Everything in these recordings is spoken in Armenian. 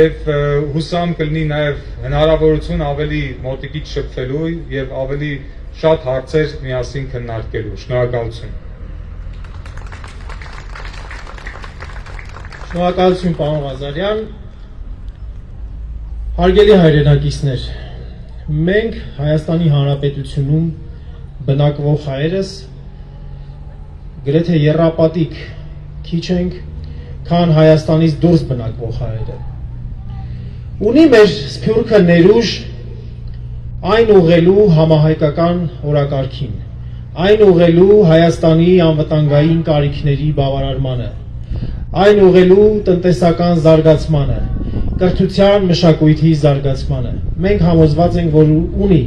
Եվ հուսամ կլինի նաև հնարավորություն ավելի մոտիկից շփվելու եւ ավելի շատ հարցեր միասին քննարկելու։ Շնորհակալություն։ Շնորհակալություն պարոն Ղազարյան։ Հարգելի հայրենակիցներ, մենք Հայաստանի Հանրապետությունում բնակվող հայերս գրեթե եռապատիկ քիչ ենք, քան Հայաստանից դուրս բնակվող հայերը։ Ունի մեր սփյուռքը ներուժ այն ուղղելու համահայկական օրակարգին, այն ուղղելու Հայաստանի անվտանգային կարիքների բավարարմանը, այն ուղղելու տնտեսական զարգացմանը, կրթության, մշակույթի զարգացմանը։ Մենք համոզված ենք, որ ունի։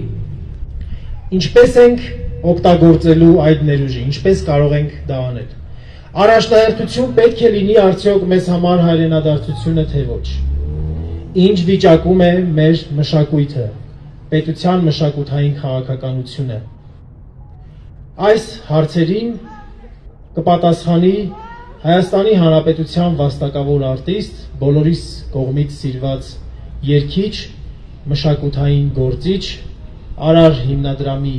Ինչպես ենք օգտագործելու այդ ներուժը, ինչպես կարող ենք դա անել։ Առաջնահերթություն պետք է լինի արդյոք մեզ համար հայրենադարձությունը, թե ոչ։ Ինչ վիճակում է մեր մշակույթը, պետության մշակութային քաղաքականությունը։ Այս հարցերին կպատասխանի Հայաստանի Հանրապետության վաստակավոր արտիստ, բոլորիս կողմից սիրված երգիչ, մշակութային գործիչ, Արար հիմնադրամի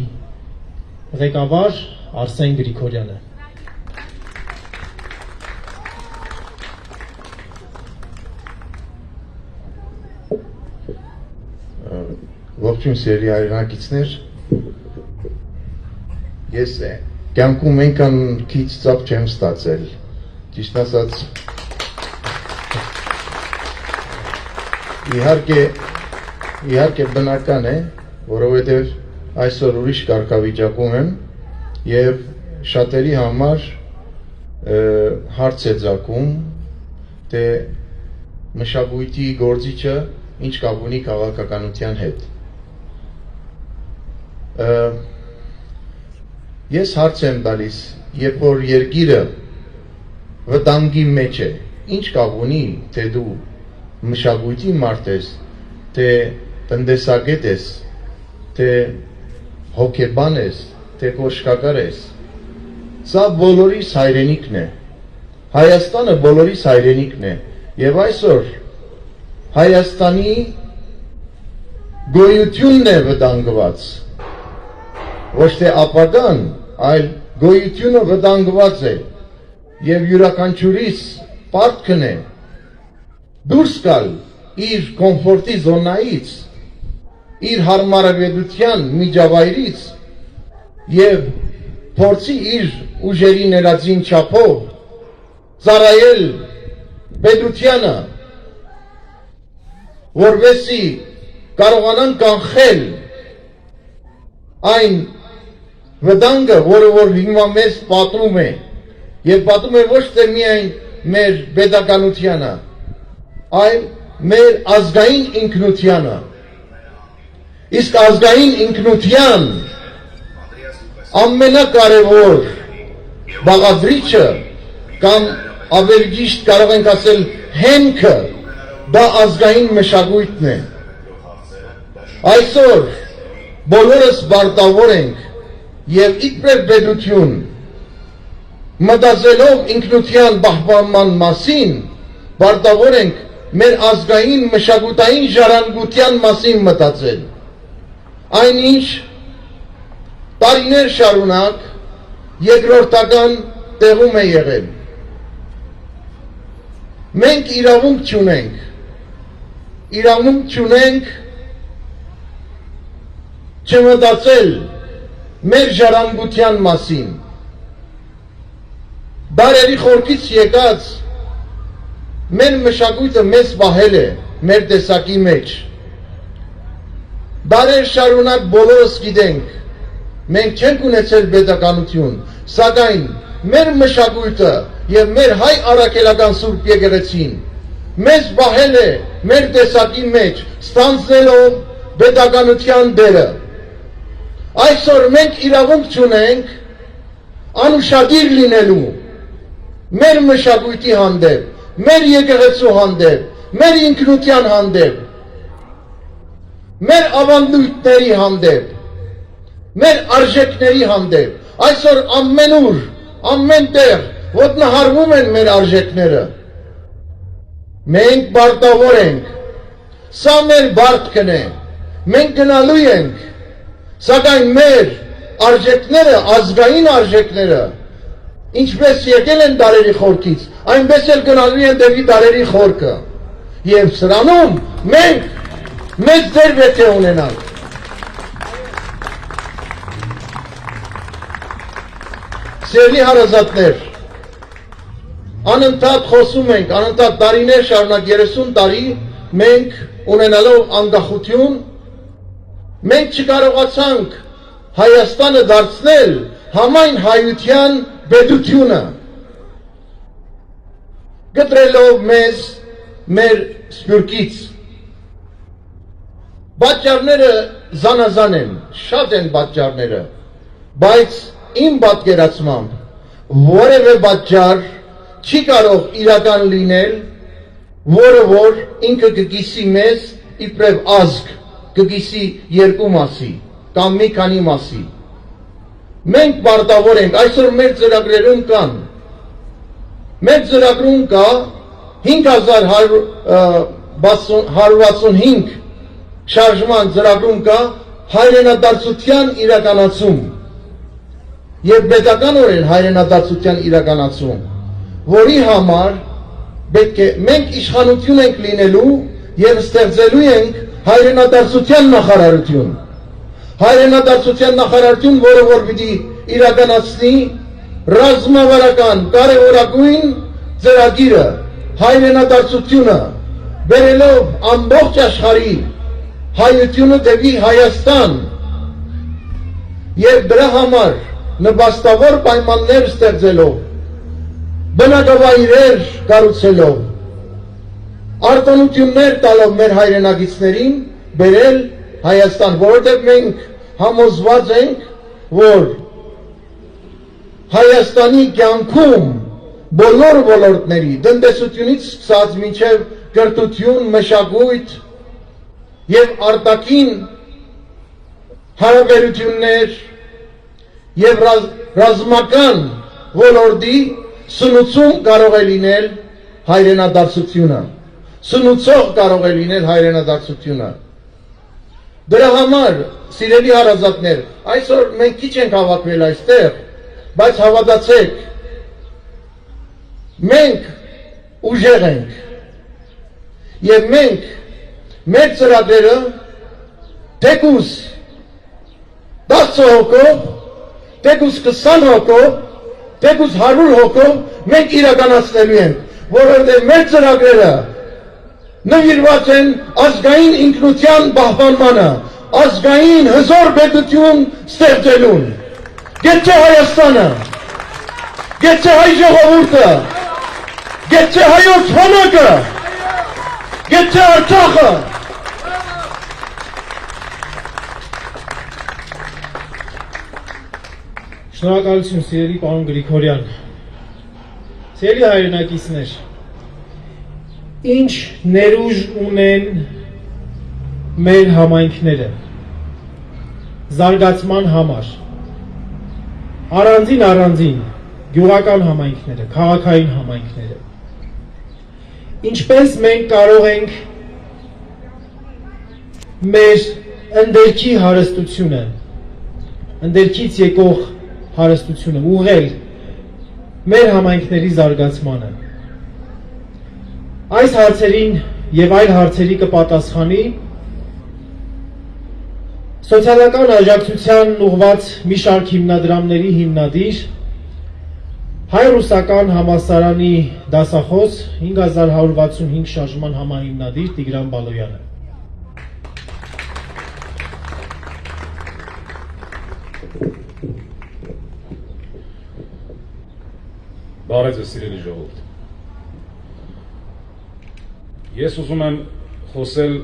ղեկավար Արսեն Գրիգորյանը։ Ողջույն սիրելի հայրենակիցներ, ես կյանքում այնքան քիչ ծափ չեմ ստացել, ճիշտ ասած, իհարկե բնական է, որովհետև այսօր ուրիշ կարգավիճակում եմ և շատերի համար հարց է ծագում, թե մշակույթի գործիչը ինչ կապ ունի քաղաքականության հետ։ Ես հարց եմ տալիս, երբ որ երկիրը վտանգի մեջ է, ինչ կապ ունի, թե դու մշակույթի մարդ ես, թե տնտեսագետ ես, թե հոգեբան ես, թե կոշկակար ես։ Սա բոլորիս հայրենիքն է, Հայաստանը բոլորիս հայրենիքն է, և այսօր Հայաստանի գոյությունն է վտանգված, ոչ թե ապագան, այլ գոյությունը վտանգված է, և յուրաքանչյուրիս պարտքն է դուրս գալ իր կոմֆորտի զոնայից, իր հարմարավետության միջավայրից և փորձի իր ուժերի ներածին չափով ծառայել պետությանը, որպեսզի կարողանան կանխել այն վտանգը, որը որ հիմա մեզ պատմում է, և պատմում է ոչ թե միայն մեր պետականությանը, այլ մեր ազգային ինքնությանը։ Իսկ ազգային ինքնության ամենակարևոր բաղադրիչը կամ ավելի ճիշտ կարող ենք ասել հենքը, դա ազգային մշակույթն է։ Այսօր բոլորս պարտավոր ենք և իբր պետություն մտածելով ինքնության պահպանման մասին, պարտավոր ենք մեր ազգային մշակութային ժառանգության մասին մտածել։ Այնինչ տարիներ շարունակ երկրորդական տեղում է եղել։ Մենք իրավունք չունենք չմտածել մեր ժառանգության մասին։ Դարերի խորքից եկած մեր մշակույթը մեզ պահել է մեր տեսակի մեջ։ Դարեր շարունակ բոլորս գիտենք, մենք չենք ունեցել պետականություն, սակայն մեր մշակույթը և մեր հայ առաքելական Սուրբ եկեղեցին մեզ պահել է մեր տեսակի մեջ, ստանձնելով պետականության դերը։ Այսօր մենք իրավունք չունենք անուշադիր լինելու մեր մշակույթի հանդեպ, մեր եկեղեցու հանդեպ, մեր ինքնության հանդեպ, մեր ավանդույթների հանդեպ, մեր արժեքների հանդեպ։ Այսօր ամենուր, ամենտեղ ոտնահարվում են մեր արժեքները։ Մենք պարտավոր ենք Սա մեր բարդքն է։ Մենք գնալու ենք, սակայն մեր արժեքները, ազգային արժեքները, ինչպես եկել են դարերի խորքից, այնպես էլ գնալու են դեպի դարերի խորքը։ Եվ սրանում մենք մեծ դեր պետք է ունենանք։ Սիրելի հարազատներ, անընդհատ խոսում ենք, անընդհատ տարիներ շարունակ 30 տարի մենք ունենալով անկախություն, մենք չկարողացանք Հայաստանը դարձնել համայն հայության պետությունը, գտրելով մեզ մեր սփյուռքից։ Պատճառները զանազան են, շատ են պատճառները, բայց իմ պատկերացմամբ որևէ պատճառ չի կարող իրական լինել, որը որ ինքը կգիսի մեզ իբրև ազգ, կգիսի երկու մասի կամ մի քանի մասի։ Մենք պարտավոր ենք, այսօր մեր ծրագրերում կան, մեր ծրագրում կա 5165 շարժման ծրագրում կա հայրենադարձության իրականացում եւ պետականորեն հայրենադարձության իրականացում, որի համար պետք է մենք իշխանություն ենք լինելու եւ ստեղծելու ենք հայրենադարձության նախարարություն։ Հայրենադարձության նախարարություն, որը որ պիտի իրականացնի ռազմավարական կարևորագույն ծրագիրը, հայրենադարձությունը, բերելով ամբողջ աշխարհի հայությունը դեպի Հայաստան եւ դրա համար նպաստավոր պայմաններ ստեղծելով, բնակավայրեր կառուցելով, արտոնություններ տալով մեր հայրենակիցներին բերել Հայաստան, որովհետև մենք համոզված ենք, որ Հայաստանի կյանքում բոլոր ոլորտների, տնտեսությունից սկսած մինչև կրթություն, մշակույթ եւ արտաքին հարաբերություններ եւ ռազմական ոլորտի սնուցում կարող է լինել հայրենադարձությունը, սնուցող կարող է լինել հայրենադարձությունը։ Դրա համար, սիրելի հարազատներ, այսօր մենք քիչ ենք հավաքվել այստեղ, բայց հավատացեք, մենք ուժեղ ենք եւ մենք մեր ծրագրերը թեկուզ 10 հոգով, թեկուզ 20 հոգով, թեկուզ 100 հոգով մենք իրականացնելու ենք, որովհետեւ մեր ծրագրերը նվիրված են ազգային ինքնության պահպանմանը, ազգային հզոր պետություն ստեղծելուն։ Գեցե Հայաստանը, գեցե հայ ժողովուրդը, գեցե հայոց բանակը, գեցե Արցախը։ Շնորհակալություն, սիրելի պարոն Գրիգորյան։ Սիրելի հայրենակիցներ, ինչ ներուժ ունեն մեր համայնքները զարգացման համար, առանձին գյուղական համայնքները, քաղաքային համայնքները, ինչպես մենք կարող ենք մեր ընդերքի հարստությունը, ընդերքից եկող հարստությունը ուղղել մեր համայնքների զարգացմանը։ Այս հարցերին եւ այլ հարցերի կպատասխանի սոցիալական աջակցության ուղղված մի շարք հիմնադրամների հիմնադիր, հայ-ռուսական համալսարանի դասախոս 5165 շարժման համահիմնադիր Տիգրան Բալոյանը։ Բարև ձեզ, սիրելի ժողովուրդ։ Ես ուզում եմ խոսել,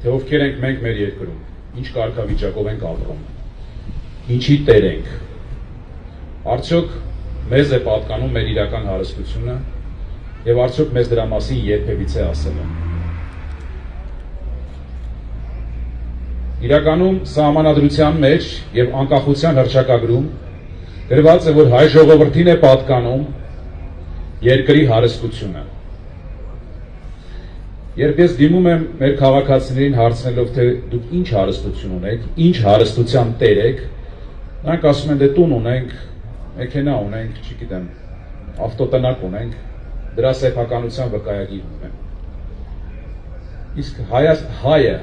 թե ովքեր ենք մենք մեր երկրում, ինչ կարգավիճակով ենք ապրում, ինչի տեր ենք, արդյոք մեզ է պատկանում մեր իրական հարստությունը եւ արդյոք մեզ դրա մասին երբևիցե ասել են։ Իրականում սահմանադրության մեջ եւ անկախության հռչակագրում գրված է, որ հայ ժողովրդին է պատկանում երկրի հարստությունը։ Երբ ես դիմում եմ մեր քաղաքացիներին հարցնելով թե դուք ինչ հարստություն ունեք, ինչ հարստության տեր եք, նրանք ասում են դե տուն ունենք, մեքենա ունենք, չգիտեմ, ավտոտնակ ունենք, դրա սեփականության վկայագիր ունենք։ Իսկ հայը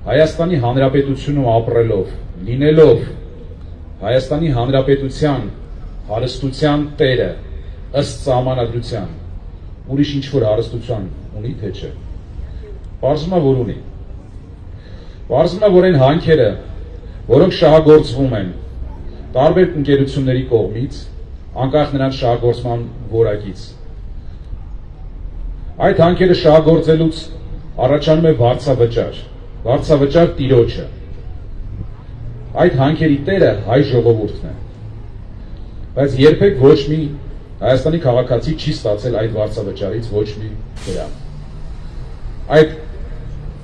Հայաստանի Հանրապետությունում ապրելով, լինելով Հայաստանի Հանրապետության հարստության տերը ըստ սահմանադրության, ուրիշ ինչ-որ հարստության ունի թե չէ։ Պարզվում է, որ ունի։ Պարզվում է, որ այն հանքերը, որոնք շահագործվում են տարբեր ընկերությունների կողմից, անկախ նրանց շահագործման որակից, այդ հանքերը շահագործելուց առաջանում է վարձավճար տիրոջը։ Այդ հանքերի տերը հայ ժողովուրդն է։ Բայց երբեք ոչ մի Հայաստանի քաղաքացի չի ստացել այդ վարձավճարից ոչ մի դրամ։ Այդ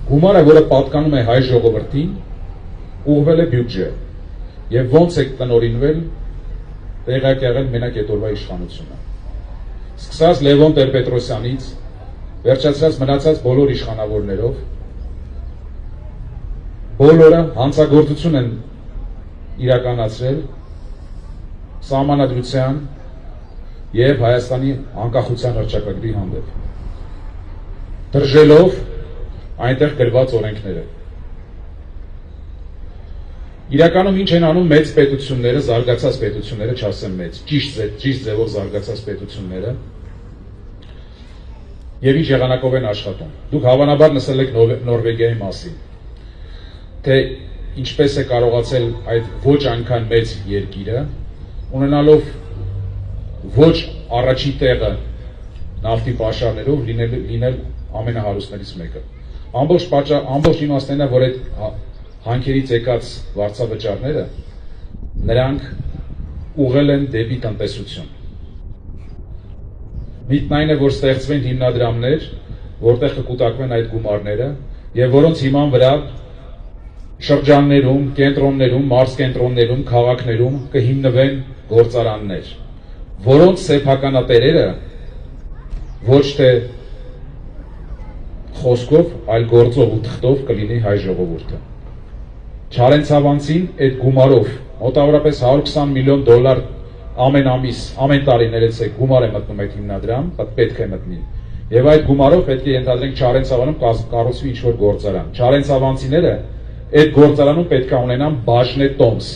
գումարը, որը պատկանում է հայ ժողովրդին, ուղղվել է բյուջե։ Եվ ոնց է տնօրինվել, տեղյակ եղել մենակ այդ օրվա իշխանությունը։ Սկսած Լևոն Տեր-Պետրոսյանից, վերջացրած մնացած բոլոր իշխանավորներով, բոլորը հանցագործություն են իրականացրել սահմանադրության և Հայաստանի անկախության հռչակագրի հանդեպ, դրժելով այնտեղ գրված օրենքները։ Իրականում ինչ են անում մեծ պետությունները, զարգացած պետությունները, չասեմ մեծ, ճիշտ ձևով զարգացած պետությունները, և ինչ եղանակով են աշխատում։ Դուք հավանաբար լսել եք Նորվեգիայի մասին, թե ինչպես է կարողացել այդ ոչ այնքան մեծ երկիրը, ունենալով ոչ առաջի տեղը նավթի պաշարներով լինել ամենահարուստներից մեկը։ Ամբողջ իմաստն է, որ այդ հանքերից եկած վարձավճարները նրանք ուղղել են դեպի տնտեսություն։ Միտքն այն է, որ ստեղծվեն հիմնադրամներ, որտեղ կկուտակվեն այդ գումարները և որոնց հիման վրա շրջաններում, կենտրոններում, մարզկենտրոններում, քաղաքներում կհիմնվեն գործարաններ, որոնց սեփականատերերը ոչ թե խոսքով, այլ գործով ու թղթով կլինի հայ ժողովուրդը։ Չարենցավանցին այդ գումարով մոտավորապես 120 միլիոն դոլար ամեն ամիս, ամեն տարի ներեցեք գումար է մտնում այդ հիմնադրամ, պետք է մտնի։ Եվ այդ գումարով պետք է ենթադրենք Չարենցավանում կառուցվի ինչ-որ գործարան։ Չարենցավանցիները այդ գործարանում պետք է ունենան բաժնետոմս։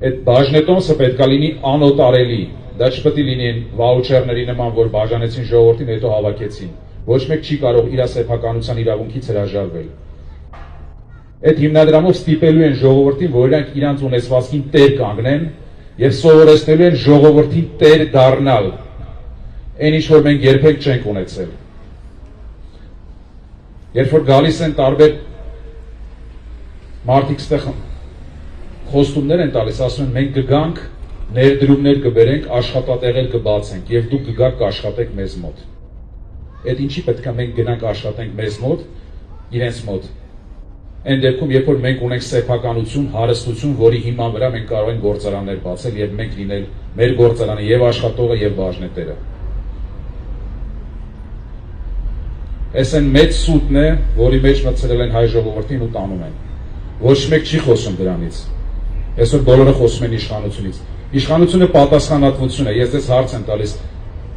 Այդ բաժնետոմսը պետք է լինի անօտարելի։ Դա չպետք է լինի վաուչերների նման, որ բաժանեցին ժողովրդին, հետո հավաքեցին։ Ոչ մեկ չի կարող իր սեփականության իրավունքից հրաժարվել։ Այդ հիմնադրամով ստիպելու են ժողովրդին, որ իրանք իրանց ունեցվածքին տեր կանգնեն եւ սովորեցնելու են ժողովրդին տեր դառնալ։ Այն ինչ որ մենք երբեք չենք ունեցել։ Երբ որ գալիս են տարբեր մարդիկ ստեղ խոստումներ են տալիս, ասում են մենք կգանք, ներդրումներ կբերենք, աշխատատեղեր կբացենք եւ դուք կգաք կաշխատեք մեզ մոտ։ Այդ ինչի պետք է մենք գնանք աշխատենք մեզ մոտ, իրենց մոտ։ Այն դեպքում, երբ որ մենք ունենք սեփականություն, հարստություն, որի հիման վրա մենք կարող ենք գործարաններ բացել եւ մենք լինել մեր գործարանը եւ աշխատողը եւ բաժնետերը։ Այս այն մեծ սուտն է, որի մեջ մտցրել են հայ ժողովրդին ու տանում են։ Ոչ մեկ չի խոսում դրանից։ Այսօր բոլորը խոսում են իշխանությունից։ Իշխանությունը պատասխանատվություն է։ Ես դες հարց եմ տալիս,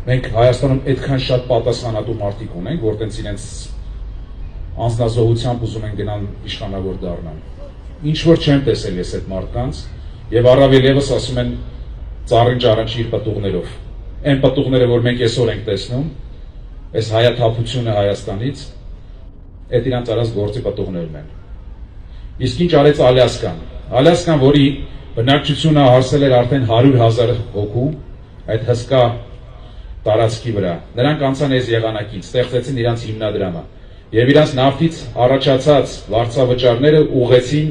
մենք Հայաստանում այդքան շատ պատասխանատու մարդիկ ունենք, որ տենց իրենց անձնազոհությամբ ուզում են գնան իշխանավոր դառնան։ Ինչ որ չեմ տեսել ես այդ մարդկանց եւ առավել եւս ասում են ծառին ճարանչի իր պտուղներով։ Այն պտուղները, որ մենք այսօր ենք տեսնում, այս հայաթափությունը Հայաստանից, այդ իրանց արած գործի պտուղներն են։ Իսկ ինչ արեց Ալյասկան։ Ալյասկան, որի բնակչությունը հասել էր արդեն 100,000 հոգու, այդ հսկա տարածքի վրա։ Նրանք անցան այս եղանակից, ստեղծեցին իրանց հիմնադրամը եւ իրանց նավթից առաջացած վարձավճարները ուղղեցին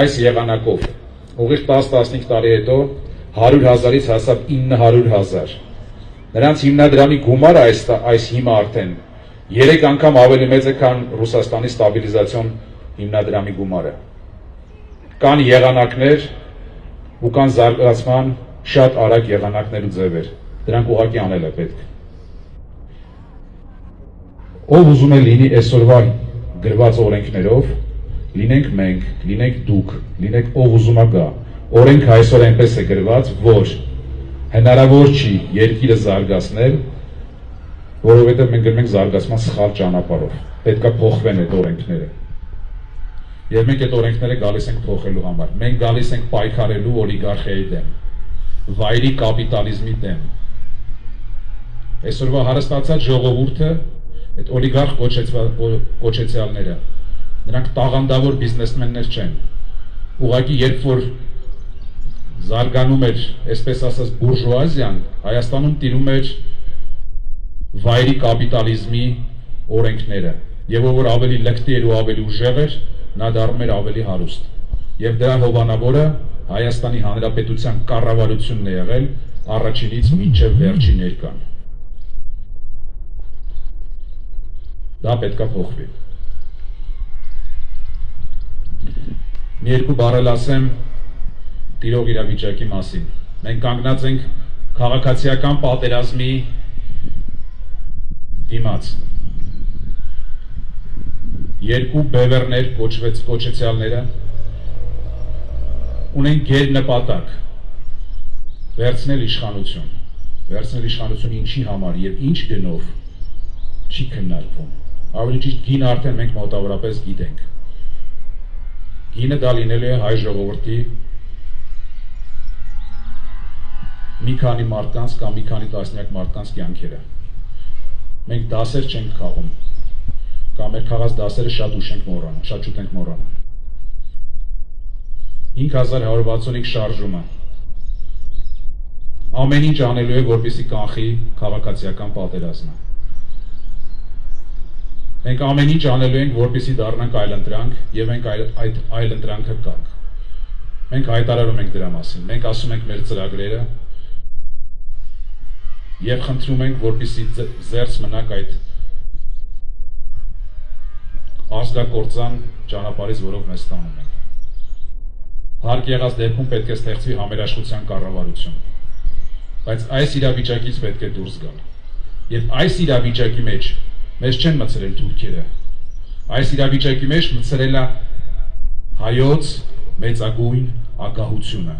այս եղանակով։ Ուղիղ 10-15 տարի հետո 100,000-ից հասավ 900,000։ Նրանց հիմնադրամի գումարը այս հիմա արդեն 3 անգամ ավելի մեծ է, քան Ռուսաստանի ստաբիլիզացիոն հիմնադրամի գումարը։ Կան եղանակներ ու կան զարգացման շատ արագ եղանակներ ու ձևեր։ Դրանք ուղղակի անել է պետք։ ով ուզում է լինի այսօրվա գրված օրենքներով, լինենք մենք, լինենք դուք, լինենք ով ուզում է գա։ Օրենքը այսօր այնպես է գրված, որ հնարավոր չի երկիրը զարգացնել, որովհետև մենք գնում ենք զարգացման սխալ ճանապարհով։ Պետք է փոխվեն այդ օրենքները։ Եվ մենք այդ օրենքները գալիս ենք փոխելու համար։ Մենք գալիս ենք պայքարելու օլիգարխիայի դեմ, վայրի կապիտալիզմի դեմ։ Այսօրվա հարստացած ժողովուրդը, այդ օլիգարխ կոչեցյալները, նրանք տաղանդավոր բիզնեսմեններ չեն։ Ուղղակի երբ որ զարգանում էր, այսպես ասած, բուրժուազիան, Հայաստանում տիրում էր վայրի կապիտալիզմի օրենքները, եւ ով որ ավելի լկտի էր ու ավելի ուժեղ էր, նա դառնում էր ավելի հարուստ։ Եվ դրա հովանավորը Հայաստանի Հանրապետության կառավարությունն է եղել առաջինից մինչև վերջին ներկան։ Դա պետք է փոխվի։ Մի երկու բառ ասեմ տիրող իրավիճակի մասին։ Մենք կանգնած ենք քաղաքացիական պատերազմի դիմաց։ Երկու բևեռներ կոչեցյալները ունեն գեր նպատակ վերցնել իշխանություն ինչի համար եւ ինչ գնով չի քննարկվում։ Ավելի ճիշտ գինը արդեն մենք մոտավորապես գիտենք։ Գինը դա լինելու է հայ ժողովրդի մի քանի մարդկանց կամ մի քանի տասնյակ մարդկանց կյանքերը։ Մենք դասեր չենք խաղում, կամ մեր խաղած դասերը շատ շուտ ենք մոռանում։ 5165 շարժումը ամեն ինչ անելու է, որպեսզի կանխի քաղաքացիական պատերազմը։ Մենք ամեն ինչ անելու ենք, որպեսզի դառնանք այլընտրանք եւ մենք այդ այլընտրանքը կանք։ Մենք հայտարարում ենք դրա մասին, մենք ասում ենք մեր ծրագրերը եւ խնդրում ենք, որպեսզի զերծ մնաք այդ ազգակործան ճանապարհից, որով մեզ տանում ենք։ Հարկ եղած դեպքում պետք է ստեղծվի համերաշխության կառավարություն, բայց այս իրավիճակից պետք է դուրս գալ։ Եվ այս իրավիճակի մեջ մեզ չեն մցրել թուրքերը, այս իրավիճակի մեջ մցրել է հայոց մեծագույն ագահությունը։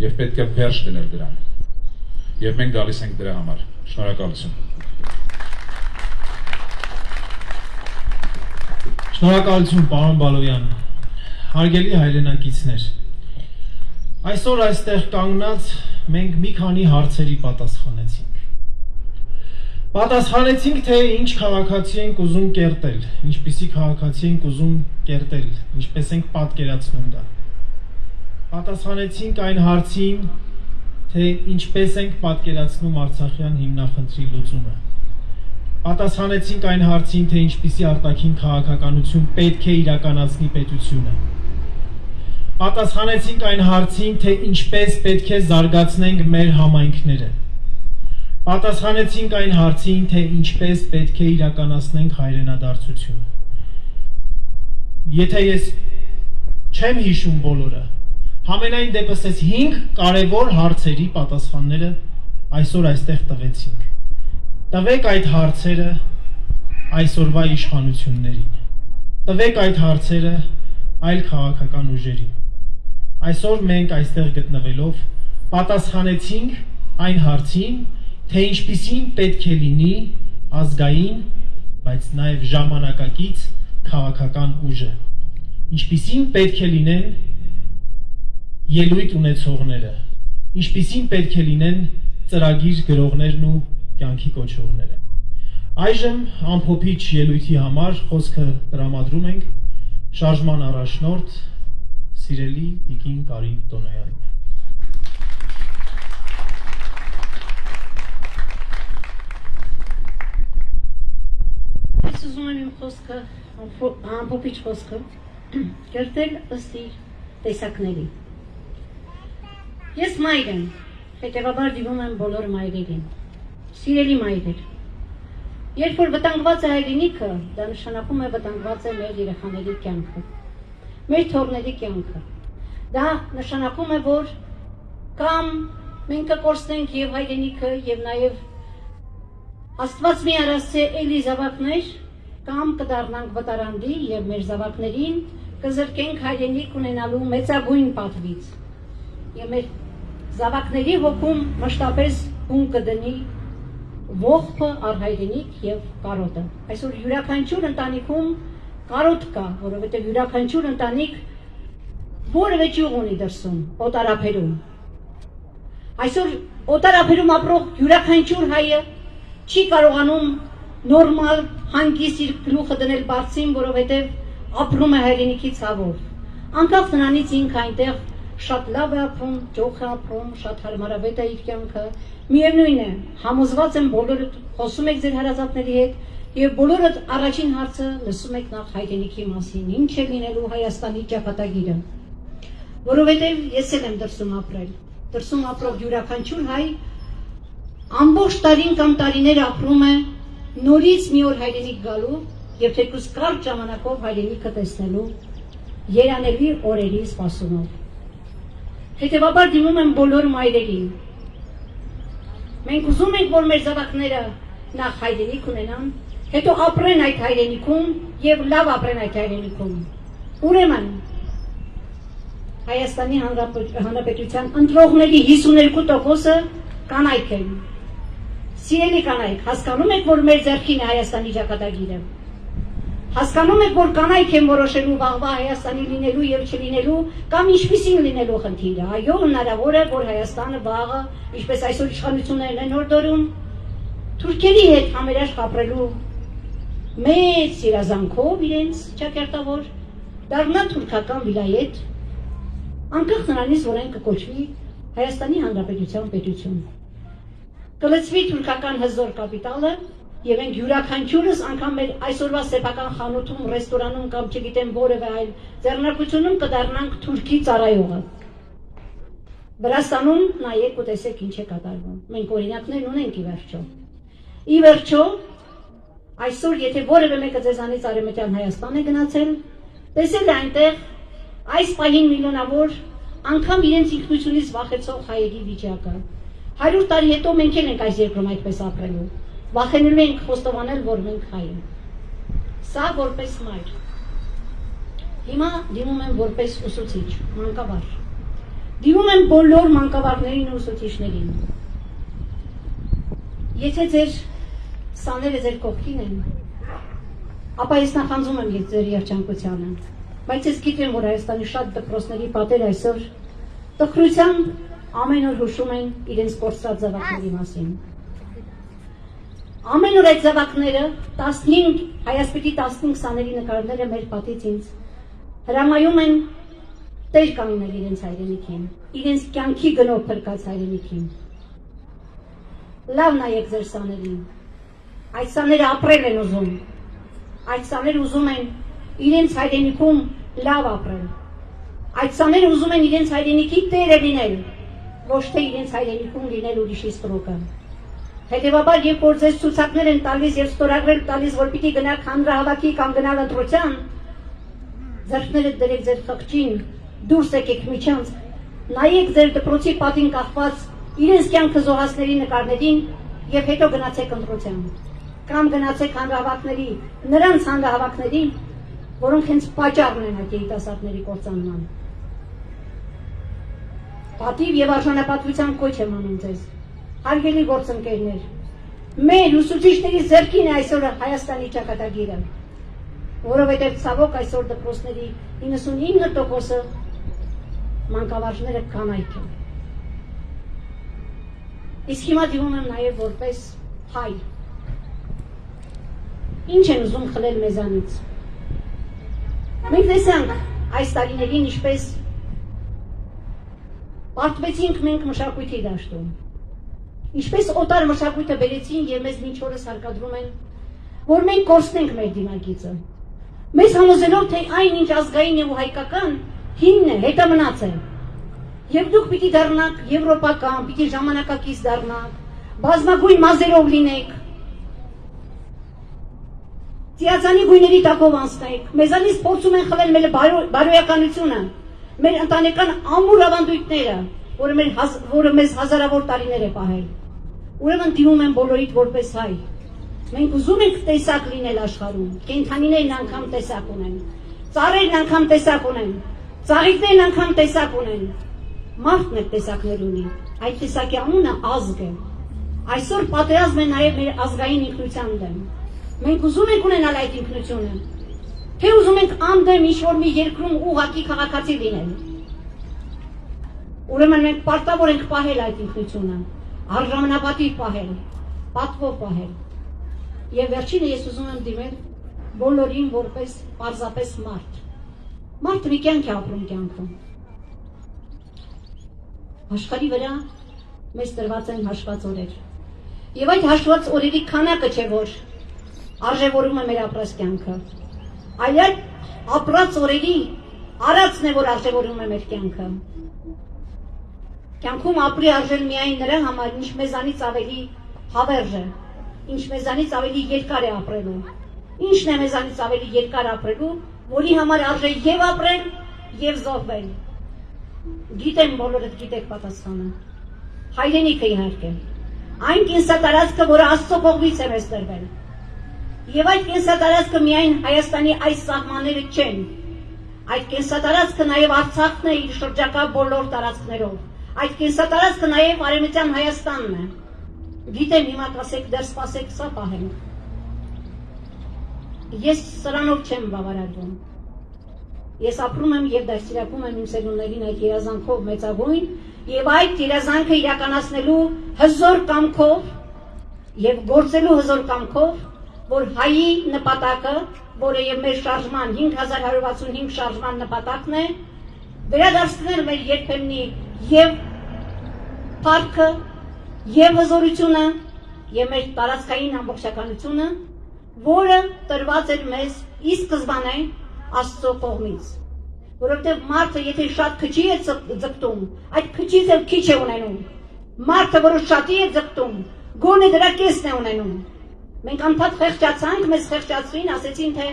Եվ պետք է վերջ դնել դրան։ Եվ մենք գալիս ենք դրա համար։ Շնորհակալություն։ Շնորհակալություն, պարոն Բալոյան։ Հարգելի հայրենակիցներ, այսօր այստեղ կանգնած մենք մի քանի հարցերի պատասխանեցինք։ Պատասխանեցինք, թե ինչ քաղաքացի ենք ուզում կերտել, ինչպիսի քաղաքացի ենք ուզում կերտել, ինչպես ենք պատկերացնում դա։ Պատասխանեցինք այն հարցին, թե ինչպես ենք պատկերացնում Արցախյան հիմնախնդրի լուծումը։ Պատասխանեցինք այն հարցին, թե ինչպիսի արտաքին քաղաքականություն պետք է իրականացնի պետությունը։ Պատասխանեցինք այն հարցին, թե ինչպես պետք է զարգացնենք մեր համայնքները։ Պատասխանեցինք այն հարցին, թե ինչպես պետք է իրականացնենք հայրենադարձությունը։ Եթե ես չեմ հիշում բոլորը, համենայն դեպս այս 5 կարևոր հարցերի պատասխանները այսօր այստեղ տվեցինք։ Տվեք այդ հարցերը այսօրվա իշխանություններին։ Տվեք այդ հարցերը այլ քաղաքական ուժերին։ Այսօր մենք այստեղ գտնվելով պատասխանեցինք այն հարցին, թե ինչպիսին պետք է լինի ազգային, բայց նաև ժամանակակից քաղաքական ուժը։ Ինչպիսին պետք է լինեն ելույթ ունեցողները, ինչպիսին պետք է լինեն ծրագիր գրողներն ու կյանքի կոչողները։ Այժմ ամփոփիչ ելույթի համար խոսքը տրամադրում ենք շարժման առաջնորդ սիրելի Տիկին Կարին Տոնոյանին։ Ես ուզում եմ իմ խոսքը, ամփոփիչ խոսքը, կերտել ըստ իր տեսակների։ Ես մայր եմ, հետևաբար դիմում եմ բոլոր մայրերին, սիրելի մայրեր։ Երբ որ վտանգված է հայրենիքը, դա նշանակում է վտանգված է մեր երեխաների կյանքը, մեր թոռների կյանքը։ Դա նշանակում է, որ կամ մենք կկորցնենք եւ հայրենիքը եւ նաեւ Աստված մի արասցե էլի զավակներ կամ կդառնանք վտարանդի եւ մեր զավակներին կզրկենք հայրենիք ունենալու մեծագույն պատվից եւ մեր զավակների հոգում մշտապես ում կդնի ողբը արհայրենիք եւ կարոտը։ Այսօր յուրաքանչյուր ընտանիքում կարոտ կա, որովհետեւ յուրաքանչյուր ընտանիք որևէ ճյուղ ունի դրսում, օտարափերում։ Այսօր օտարափերում ապրող յուրաքանչյուր հայը չի կարողանում նորմալ հանգիստ իր գլուխը դնել բարձին, որովհետեւ ապրում է հայրենիքի ցավով։ Անկախ նրանից ինքը այնտեղ շատ լավ է ապրում, ճոխ է ապրում, շատ հարմարավետ է իր կյանքը։ Միևնույն է, համոզված եմ բոլորդ խոսում եք ձեր հարազատների հետ եւ բոլորդ առաջին հարցը լսում եք նախ հայրենիքի մասին, ինչ է լինելու Հայաստանի ճակատագիրը։ Որովհետեւ ես էլ եմ դրսում ապրել։ Դրսում ապրող յուրաքանչյուր հայ ամբողջ տարին կամ տարիներ ապրում է նորից մի օր հայրենիք գալու եւ թեկուզ կարճ ժամանակով հայրենիքը տեսնելու երանելի օրերի սպասումով։ Հետևաբար դիմում եմ բոլոր մայրերին։ Մենք ուզում ենք, որ մեր զավակները նախ հայրենիք ունենան, հետո ապրեն այդ հայրենիքում եւ լավ ապրեն այդ հայրենիքում։ Ուրեմն Հայաստանի Հանրապետության ընտրողների 52%-ը կանայք են։ Սիրելի կանայք, հասկանում եք, որ մեր ձեռքին է Հայաստանի ճակատագիրը։ Հասկանում եք, որ կանայք են որոշելու վաղվա Հայաստանի լինելու եւ չլինելու կամ ինչպիսին լինելու խնդիրը։ Այո, հնարավոր է, որ Հայաստանը վաղը, ինչպես այսօր իշխանություններն են օրդորում, թուրքերի հետ համերաշխ ապրելու մեծ երազանքով իրենց ճակերտավոր դառնա թուրքական վիլայետ, անկախ նրանից, որ այն կկոչվի Հայաստանի Հանրապետության պետություն։ Կլցվի թուրքական հզոր կապիտալը եւ ենք յուրաքանչյուրս անգամ մեր այսօրվա սեփական խանութում, ռեստորանում կամ չգիտեմ որևէ այլ ձեռնարկությունում կդառնանք թուրքի ծառայողը։ Վրաստանում նայեք ու տեսեք ինչ է կատարվում։ Մենք օրինակներ ունենք ի վերջո։ Ի վերջո, այսօր եթե որևէ մեկը ձեզանից Արևմտյան Հայաստան է գնացել, տեսել է այնտեղ այս պահին միլիոնավոր անգամ իրենց ինքնությունից վախեցող հայերի վիճակը։ 100 տարի հետո մենք էլ ենք այս երկրում այդպես ապրելու։ Վախենելու ենք խոստովանել, որ մենք հայ ենք։ Սա որպես մայր։ Հիմա դիմում եմ որպես ուսուցիչ, մանկավար։ Դիմում եմ բոլոր մանկավարներին ու ուսուցիչներին։ Եթե ձեր սաները ձեր կողքին են, ապա ես նախանձում եմ ձեր երջանկությանը։ Բայց ես գիտեմ, որ Հայաստանի շատ դպրոցների պատեր այսօր տխրությամբ ամեն օր հուշում են իրենց կորցրած զավակների մասին։ Ամեն օր այդ զավակները 15 Հայաստանի 15 սաների նկարները մեր պատից ինձ հրամայում են տեր կանգնել իրենց հայրենիքին, իրենց կյանքի գնով փրկած հայրենիքին։ Լավ նայեք ձեր սաներին։ Այդ սաները ապրել են ուզում։ Այդ սաները ուզում են իրենց հայրենիքում լավ ապրել։ Այդ սաները ուզում են իրենց հայրենիքի տերը լինել, ոչ թե իրենց հայրենիքում լինել ուրիշի ստրոկը։ Հետևաբար, երբ որ ձեզ ցուցակներ են տալիս եւ ստորագրել տալիս, որ պիտի գնաք հանրահավաքի կամ գնալ ընտրության, ձեռքները դրեք ձեր խղճին, դուրս եկեք միջանց, նայեք ձեր դպրոցի պատին կախված իրենց կյանքը զոհածների նկարներին եւ հետո գնացեք ընտրության։ Կամ գնացեք հանրահավաքների, նրանց հանրահավաքների, որոնք հենց պատճառն են այդ երիտասարդների կործանման։ Պատիվ եւ արժանապատվության կոչ եմ անում ձեզ։ Հարգելի գործընկերներ, մեր ուսուցիչների ձեռքին է այսօր Հայաստանի ճակատագիրը, որովհետև ցավոք այսօր դպրոցների 99%-ը մանկավարժները կանայք են։ Իսկ հիմա դիմում եմ նաև որպես հայ։ Ինչ են ուզում խլել մեզանից։ Մենք տեսանք այս տարիներին ինչպես պարտվեցինք մենք մշակույթի դաշտում։ Ինչպես օտար մշակույթը բերեցին եւ մեզ մինչ օրս հարկադրում են, որ մենք կորցնենք մեր դիմագիծը։ Մեզ համոզելով, թե այն ինչ ազգային եւ հայկական հիմն է, հետամնաց է։ Եվ դուք պիտի դառնաք եվրոպական, պիտի ժամանակակից դառնաք, բազմագույն մազերով լինեք։ Ծիածանի գույների տակով անցնեք, մեզանից փորձում են խլել մեր բարոյականությունը, մեր ընտանեկան ամուր ավանդույթները, որը մեզ հազարավոր տարիներ է պահել։ Ուրեմն դիմում եմ բոլորիդ որպես հայ, Մենք ուզում ենք տեսակ լինել աշխարհում, կենդանիներն անգամ տեսակ ունեն, ծառերն անգամ տեսակ ունեն, ծաղիկներն անգամ տեսակ ունեն, մարդն է տեսակներ ունի, այդ տեսակի անունը ազգ է, այսօր պատերազմ է նաև մեր ազգային ինքնության դեմ, մենք ուզում ենք ունենալ այդ ինքնությունը, թե ուզում ենք անդեմ ինչ-որ մի երկրում ուղղակի քաղաքացի լինել, ուրեմն մենք պարտավոր ենք պահել այդ ինքնությունը, առժամանապատիվ պահել, պատվով պահել, եւ վերջինը ես ուզում եմ դիմել բոլորին որպես պարզապես մարդ։ Մարդը մի կյանք է ապրում կյանքում։ Աշխարհի վրա մեզ տրված են հաշված օրեր։ Եվ այդ հաշված օրերի քանակը չէ, որ արժևորում է մեր ապրած կյանքը։ Այլ այդ ապրած օրերի արածն է, որ արժևորում է մեր կյանքը։ Կյանքում ապրի արժել միայն նրա համար, ինչ մեզանից ավելի հավերժ է, ինչ մեզանից ավելի երկար է ապրելու, ինչն է մեզանից ավելի երկար ապրելու, որի համար արժե եւ ապրել եւ զոհվել։ Գիտեմ բոլորդ գիտեք պատասխանը։ Հայրենիքը իհարկե։ Այն կենսատարածքը, որը Աստծո կողմից է մեզ տրվել։ Եվ այդ կենսատարածքը միայն Հայաստանի այս սահմանները չեն։ Այդ կենսատարածքը նաեւ Արցախն է իր շրջակա բոլոր տարածքներով։ Այդ կենսատարածքը նաեւ Արևմտյան Հայաստանն է։ Գիտեմ հիմա կասեք դեռ սպասեք սա պահենք։ Ես սրանով չեմ բավարարվում։ Ես ապրում եմ եւ դաստիարակում եմ իմ սերունդներին այդ երազանքով մեծագույն եւ այդ երազանքը իրականացնելու հզոր կամքով եւ գործելու հզոր կամքով, որ հայի նպատակը, որը եւ մեր շարժման 5165 շարժման նպատակն է, վերադարձնել մեր երբեմնի եւ парքը եւ հզորությունը եւ մեր տարածքային ամբողջականությունը, որը տրված էր մեզ ի սկզբանե Աստծո կողմից, որովհետեւ մարդը եթե շատ քչի է ձգտում, այդ քչից էլ քիչ է ունենում, մարդը որը շատի է ձգտում, գոնե դրա կեսն է ունենում։ Մենք անդադ խեղճացանք, մեզ խեղճացրին, ասեցին թե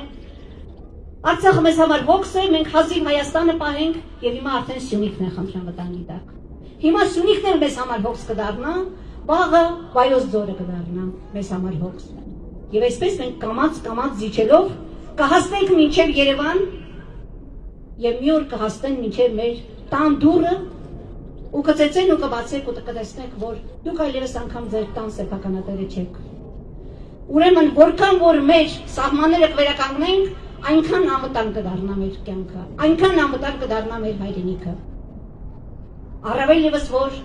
Արցախը մեզ համար հոգս է, մենք հազիվ Հայաստանը պահենք եւ հիմա արդեն Սյունիքն է խնդրան վտանգի տակ։ Հիմա Սյունիքն էլ մեզ համար հոգս կդառնա, վաղը Վայոց ձորը կդառնա մեզ համար հոգս։ Եվ այսպես մենք կամաց զիջելով կհասնենք մինչև Երևան եւ մի օր կհասնեն մինչև մեր տան դուռը ու կծեծեն ու կբացեք ու կտեսնեք, որ դուք այլևս անգամ ձեր տան սեփականատերը չեք։ Ուրեմն որքան որ մեր սահմանները կվերականգնենք, այնքան անվտանգ կդառնա մեր կյանքը, այնքան անվտանգ կդառնա մեր հայրենիքը։ Առավել ևս որ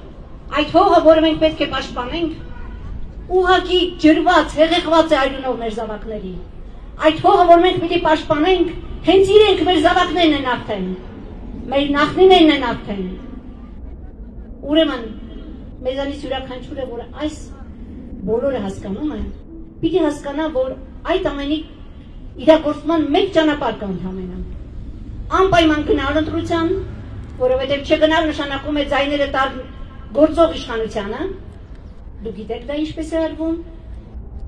այդ հողը, որը մենք պետք է պաշտպանենք, ուղղակի ջրված, հեղեղված է արյունով մեր զավակների։ Այդ հողը, որ մենք պիտի պաշտպանենք, հենց իրենք մեր զավակներն են արդեն, մեր նախնիներն են արդեն։ Ուրեմն մեզանից յուրաքանչյուրը, որ այս բոլորը հասկանում է, պիտի հասկանա, որ այդ ամենի իրագործման մեկ ճանապարհ կա ընդհանրապես։ Անպայման գնալ ընտրության, որովհետև չգնալ նշանակում է ձայները տալ գործող իշխանությանը, դուք գիտեք դա ինչպես է արվում,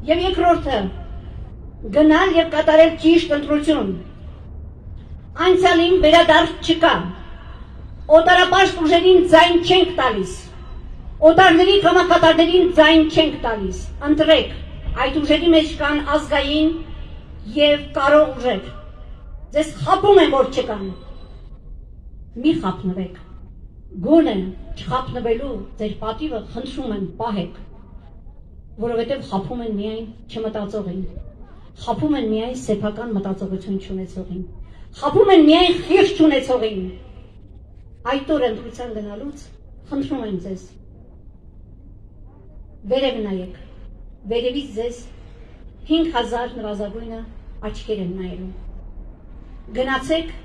եւ երկրորդը գնալ եւ կատարել ճիշտ ընտրություն։ Անցյալին վերադարձ չկա։ Օտարապաշտ ուժերին ձայն չենք տալիս։ Օտարների կամակատարներին ձայն չենք տալիս։ Ընտրեք, այդ ուժերի մեջ կան ազգային եւ կարող ուժեր։ Ձեզ խաբում են, որ չկան։ Մի խափնվեք։ Գոնե չխափնվելու ձեր պատիվը խնդրում եմ պահեք, որովհետև խափում են միայն չմտածողին, խափում են միայն սեփական մտածողություն չունեցողին, խափում են միայն խիղճ չունեցողին։ Այդ օր ընտրության գնալուց խնդրում եմ ձեզ, վերև նայեք, վերևից ձեզ 5000 նվազագույնը աչքեր են նայելու։ Գնացեք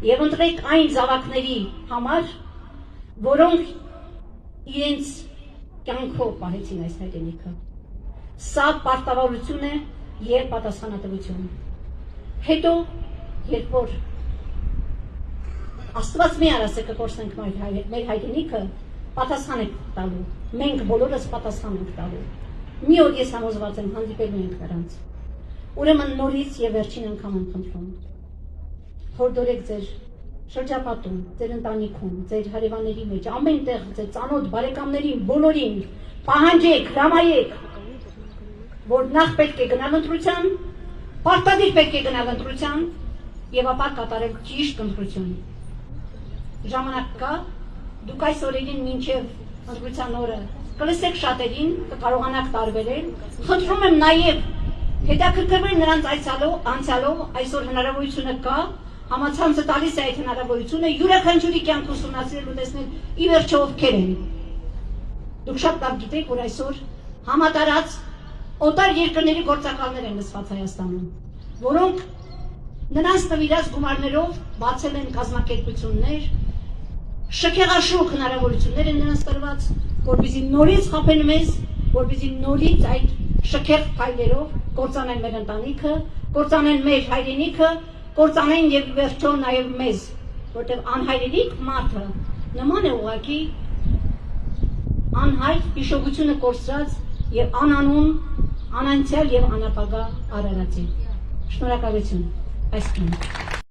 եւ ընտրեք այն զավակների համար, որոնք իրենց կյանքով պահեցին այս հայրենիքը։ Սա պարտավորություն է եւ պատասխանատվություն։ Հետո, երբ որ Աստված մի արասը կկորցնենք մեր հայրենիքը, պատասխան եք տալու, մենք բոլորս պատասխան ենք տալու։ Մի օր ես համոզված եմ հանդիպելու ենք նրանց։ Ուրեմն նորից եւ վերջին անգամ եմ խնդրում, հորդորեք ձեր շրջապատում, ձեր ընտանիքում, ձեր հարևանների մեջ, ամենտեղ ձեր ծանոթ բարեկամներին, բոլորին, պահանջեք, հրամայեք, որ նախ պետք է գնալ ընտրության, պարտադիր պետք է գնալ ընտրության եւ ապա կատարել ճիշտ ընտրություն։ Ժամանակ կա, դուք այս օրերին մինչև ընտրության օրը կլսեք շատերին, կկարողանաք տարբերել։ Խնդրում եմ նաեւ հետաքրքրվել նրանց անցյալով, այսօր հնարավորությունը կա, համացանցը տալիս է այդ հնարավորությունը յուրաքանչյուրի կյանք ուսումնասիրել ու տեսնել ի վերջո ովքեր են։ Դուք շատ լավ գիտեք, որ այսօր համատարած օտար երկրների գործակալներ են լսված Հայաստանում, որոնք նրանց նվիրած գումարներով բացել են կազմակերպություններ, շքեղաշուք հնարավորություններ են նրանց տրված, որպեսզի նորից խաբեն մեզ, որպեսզի նորից այդ շքեղ փայլերով կործանեն մեր ընտանիքը, կործանեն մեր հայրենիքը, կործանեն եւ վերջո նաեւ մեզ, որտեղ անհայրենիք մարդը նման է ուղղակի անհայտ հիշողությունը կորցրած եւ անանուն, անանցյալ եւ անապագա արարածի։ Շնորհակալություն։ Այսքան։